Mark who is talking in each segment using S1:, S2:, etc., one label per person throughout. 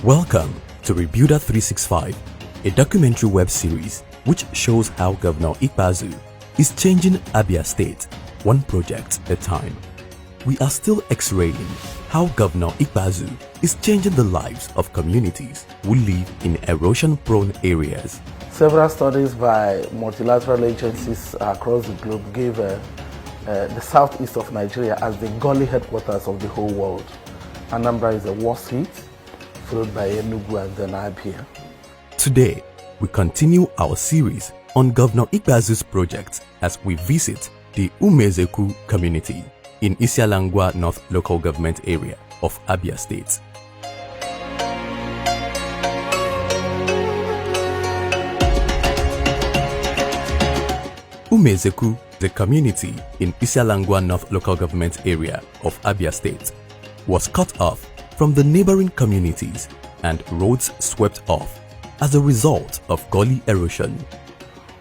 S1: Welcome to Rebuilder 365, a documentary web series which shows how Governor Ikpeazu is changing Abia State, one project at a time. We are still x-raying how Governor Ikpeazu is changing the lives of communities who live in erosion-prone areas.
S2: Several studies by multilateral agencies across the globe gave the southeast of Nigeria as the Gully headquarters of the whole world. Anambra is the worst hit, followed by Enugu and then Abia.
S1: Today, we continue our series on Governor Ikpeazu's project as we visit the umuegegu community in Isialangwa North Local Government Area of Abia State. Umuegegu, the community in Isialangwa North Local Government Area of Abia State, was cut off from the neighboring communities and roads swept off as a result of gully erosion.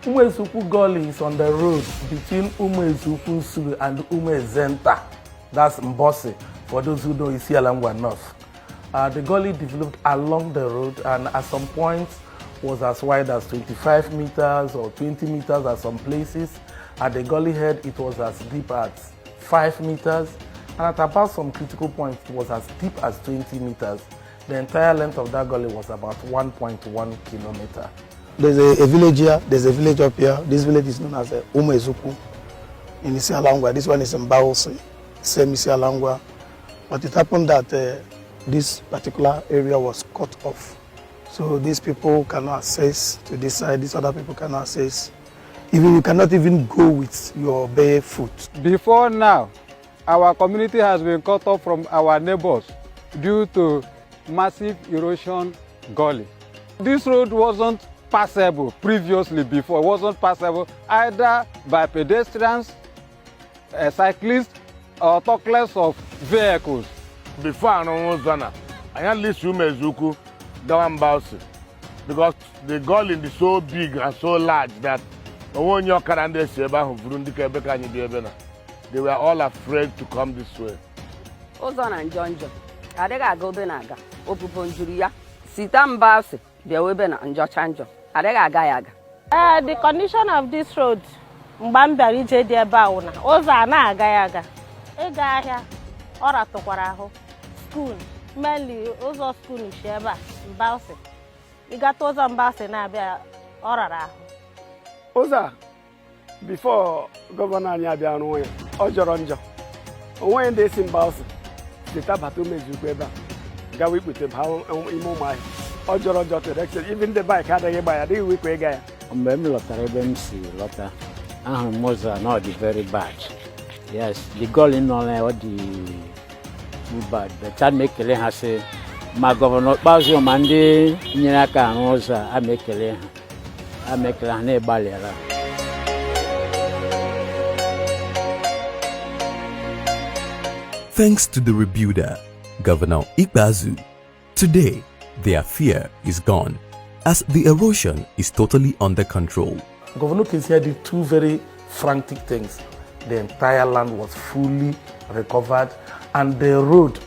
S2: Umuegegu Gully is on the road between Umuegegu Sulu and Umuezenta. That's Mbosi, for those who know Isialangwa North. The gully developed along the road and at some points was as wide as 25 meters or 20 meters at some places. At the gully head, it was as deep as 5 meters. And at about some critical points, it was as deep as 20 meters. The entire length of that gully was about 1.1 kilometers.
S3: There's a village here, there's a village up here. This village is known as Umuegegu in Isialangwa. This one is in Baosi, same Isialangwa. But it happened that this particular area was cut off. So these people cannot access to this side, these other people cannot access. Even you cannot even go with your bare foot.
S4: Before now, our community has been cut off from our neighbors due to massive erosion gully. This road wasn't passable previously before. It wasn't passable either by pedestrians, cyclists, or talkless of vehicles.
S5: Before I had this umuegegu down Bausi because the gully is so big and so large that they were all afraid to come this way.
S6: The condition of this road, school, mainly school in Sheba, Mbausi. You got those Mbausi now,
S3: Oza, before Governor Nyabiano, Ojoronjo, when they sing Mbausi, the Tabatu Mezuqueba, Gawi with the power in Mumai, Ojoronjo direction, even the bike had a by a day with Quega.
S7: Lotta, Moza, not very bad. Yes, the goal in all the bad, but that make a has a my governor Bazio Mandi, Niraka and Moza, I make a balera.
S1: Thanks to the rebuilder, Governor Ikpeazu, today their fear is gone as the erosion is totally under control.
S2: Governor Kisia did two very frantic things. The entire land was fully recovered and the road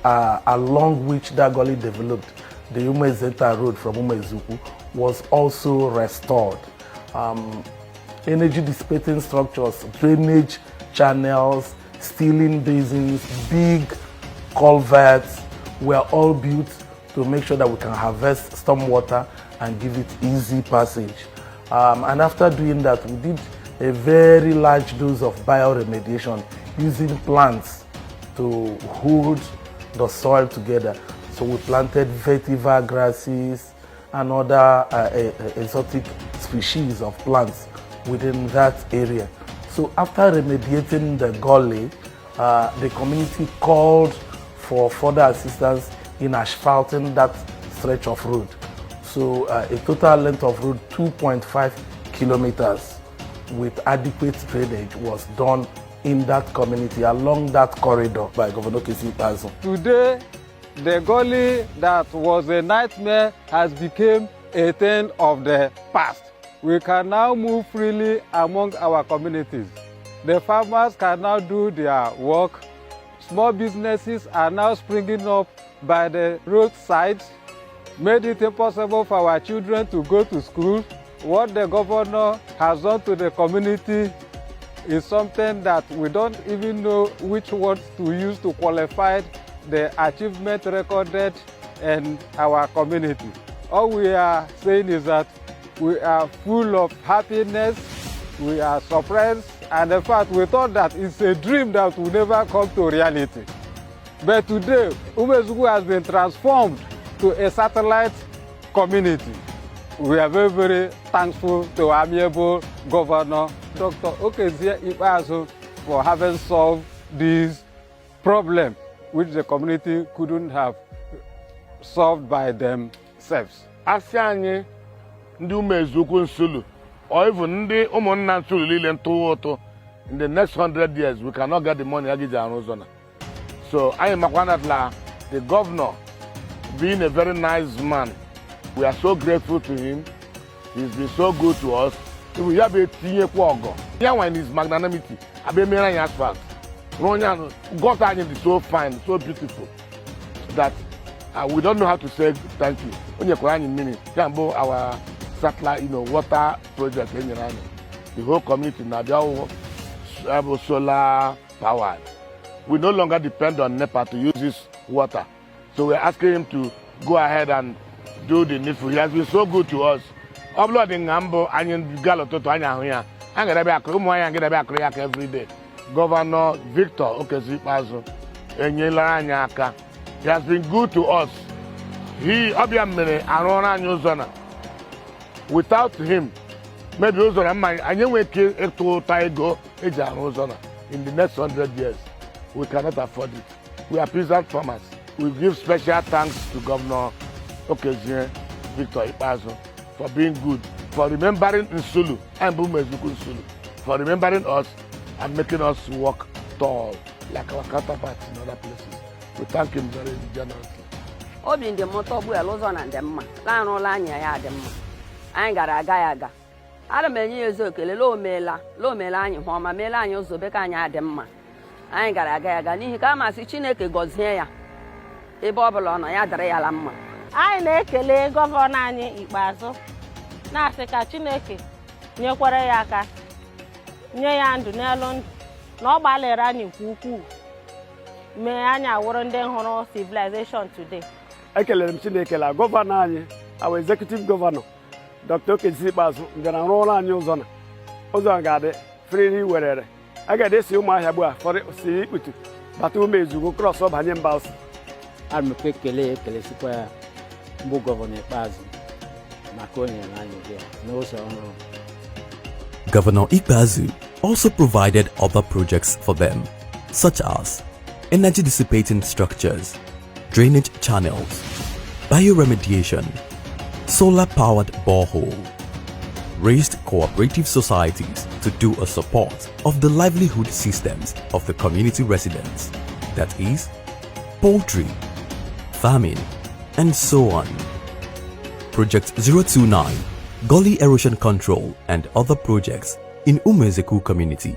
S2: along which that gully developed, the Umuezenta road from Umuegegu, was also restored. Energy dissipating structures, drainage channels, stealing basins, big culverts were all built to make sure that we can harvest stormwater and give it easy passage. And after doing that, we did a very large dose of bioremediation using plants to hold the soil together. So we planted vetiver grasses and other exotic species of plants within that area. So after remediating the gully, the community called for further assistance in asphalting that stretch of road. So a total length of road 2.5 kilometers with adequate drainage was done in that community along that corridor by Governor Ikpeazu.
S4: Today, the gully that was a nightmare has become a thing of the past. We can now move freely among our communities. The farmers can now do their work. Small businesses are now springing up by the roadside. made it impossible for our children to go to school. What the governor has done to the community is something that we don't even know which words to use to qualify the achievement recorded in our community. All we are saying is that we are full of happiness, we are surprised, and in fact we thought that it's a dream that will never come to reality. But today, umuegegu has been transformed to a satellite community. We are very, very thankful to our amiable governor, Dr. Okezie Ikpeazu, for having solved this problem which the community couldn't have solved by themselves.
S5: Asị anyị ndị umuegegu Nsulu, or even ndị ụmụnna Nsulu niile ntụwa ụtụ, in the next 100 years we cannot get the money agiji arụ ụzọ na. So anyị makwa that the governor, being a very nice man, we are so grateful to him. He's been so good to us. We have a tinye kwa ogo. Yeah, in his magnanimity, abe mera anyị asphalt. God is so fine, so beautiful that we don't know how to say thank you. Onye kwa anyị mini, jambo our satellite, water project the whole community now they all solar powered. We no longer depend on NEPA to use this water. So we're asking him to go ahead and do the needful. He has been so good to us. Uploading Nambo and Galoto Anya, I'm going to be a crew, I'm going to be a creac every day. Governor Victor Okezie Ikpeazu, Enyela, he has been good to us. He, Obiamene, Arona Nyuzona. Without him, maybe Uzona, I never kill a to Taigo, Eja Uzona. In the next 100 years, we cannot afford it. We are peasant farmers. We give special thanks to Governor Okezie Victor Ikpeazu for being good, for remembering Nsulu and umuegegu Nsulu, for remembering us and making us walk tall like our counterparts in other places. We thank him very generously.
S8: Obi ndị moto bụ eluzo na ndị mma, laanụla anya ya dị mma. Anyị gara aga ya aga. Ana m enye ya ezo ekele lo meela anyị hụ ọma meela anyị ụzọ be ka anyị adị mma. Anyị gara aga ya aga n'ihi ka amasị Chineke gọzie ya. Ebe ọ bụla ọ nọ ya dịrị ya la mma.
S6: Anyị na-ekele gọvanọ anyị Ikpeazu, na-asị ka Chineke nyekwara ya aka, nye ya ndụ n'elu ndụ, na ọ gbalịrị anyị nke ukwuu, mee anyị awụrụ ndị hụrụ civilization today.
S9: Ekelere m Chineke la gọvanọ anyị, our executive governor, Dr. Okezie Ikpeazu, ngara rụọrọ anyị ụzọ na ụzọ ga-adị free werere. A ga-esi ụmụahịa gbu a fọrọ si ikputu bata umuegegu cross ọbanye mba ọsọ.
S7: Ana m ekele sikwa mbụ gọvanọ Ikpeazu maka o nyere anyị n'ụzọ ọhụrụ.
S1: Governor Ikpeazu also provided other projects for them, such as energy dissipating structures, drainage channels, bioremediation, solar-powered borehole, raised cooperative societies to do a support of the livelihood systems of the community residents, that is, poultry, farming, and so on. Project 029, Gully Erosion Control and other projects in umuegegu community.